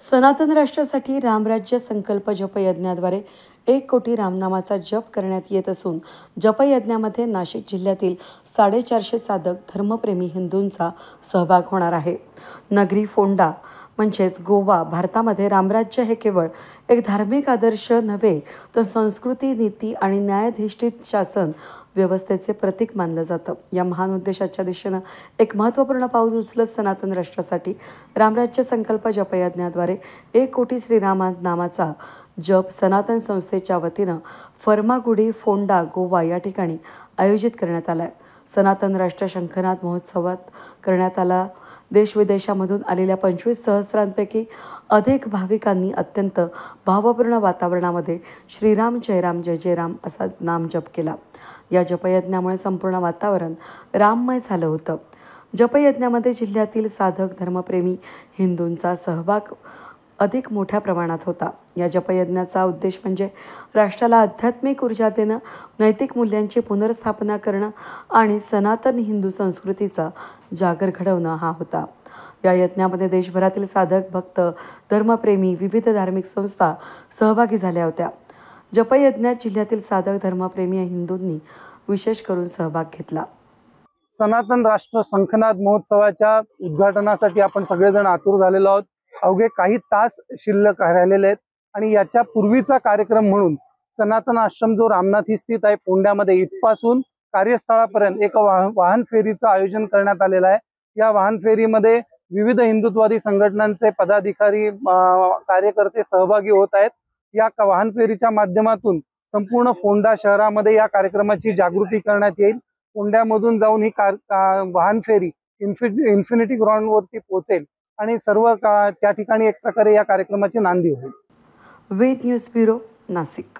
सनातन राष्ट्रासाठी रामराज्य संकल्प जपयज्ञाद्वारे 1 कोटी रामनामाचा जप करण्यात येत असून जपयज्ञामध्ये नाशिक जिल्ह्यातील 450 साधक धर्मप्रेमी हिंदूंचा सहभाग होणार आहे। नगरी फोंडा म्हणजेच गोवा भारतामध्ये रामराज्य हे केवळ एक धार्मिक आदर्श नव्हे तर संस्कृती, नीती आणि न्यायाधिष्ठित शासन व्यवस्थेचे प्रतीक मानलं जातं। या महान उद्देशाच्या दिशेनं एक महत्त्वपूर्ण पाऊल उचलत सनातन राष्ट्रासाठी रामराज्य संकल्प जपयज्ञाद्वारे 1 कोटी श्रीराम नामाचा जप सनातन संस्थेच्या वतीनं फर्मागुडी फोंडा गोवा या ठिकाणी आयोजित करण्यात आला आहे। सनातन राष्ट्र शंखनाद महोत्सवात करण्यात आला। देशविदेशामधून आलेल्या 25 सहस्रांपैकी अधिक भाविकांनी अत्यंत भावपूर्ण वातावरणामध्ये श्रीराम जय जय राम असा नामजप केला। या जपयज्ञामुळे संपूर्ण वातावरण राममय झालं होतं। जपयज्ञामध्ये जिल्ह्यातील साधक धर्मप्रेमी हिंदूंचा सहभाग अधिक मोठ्या प्रमाणात होता। या जपयज्ञाचा उद्देश म्हणजे राष्ट्राला आध्यात्मिक ऊर्जा देणं, नैतिक मूल्यांची पुनर्स्थापना करणं आणि सनातन हिंदू संस्कृतीचा जागर घडवणं हा होता। या यज्ञामध्ये देशभरातील साधक, भक्त, धर्मप्रेमी, विविध धार्मिक संस्था सहभागी झाल्या होत्या। जपयज्ञात जिल्ह्यातील साधक धर्मप्रेमी हिंदूंनी विशेष करून सहभाग घेतला। सनातन राष्ट्र शंखनाद महोत्सवाच्या उद्घाटनासाठी आपण सगळेजण आतुर झालेलो आहोत। अवघे काही तास शिल्लक राहिलेले आहेत आणि याच्या पूर्वीचा कार्यक्रम म्हणून सनातन आश्रम जो रामनाथी स्थित आहे फोंड्यामध्ये इथपासून कार्यस्थळापर्यंत एक वाहन फेरीचं आयोजन करण्यात आलेलं आहे। या वाहन फेरीमध्ये विविध हिंदुत्ववादी संघटनांचे पदाधिकारी, कार्यकर्ते सहभागी होत आहेत। या वाहन फेरीच्या माध्यमातून संपूर्ण फोंडा शहरामध्ये या कार्यक्रमाची जागृती करण्यात येईल। फोंड्यामधून जाऊन ही वाहन फेरी इन्फिनिटी ग्राउंडवरती पोहोचेल आणि सर्व त्या ठिकाणी एक प्रकारे या कार्यक्रमाची नांदी होईल। वेद न्यूज ब्युरो, नाशिक।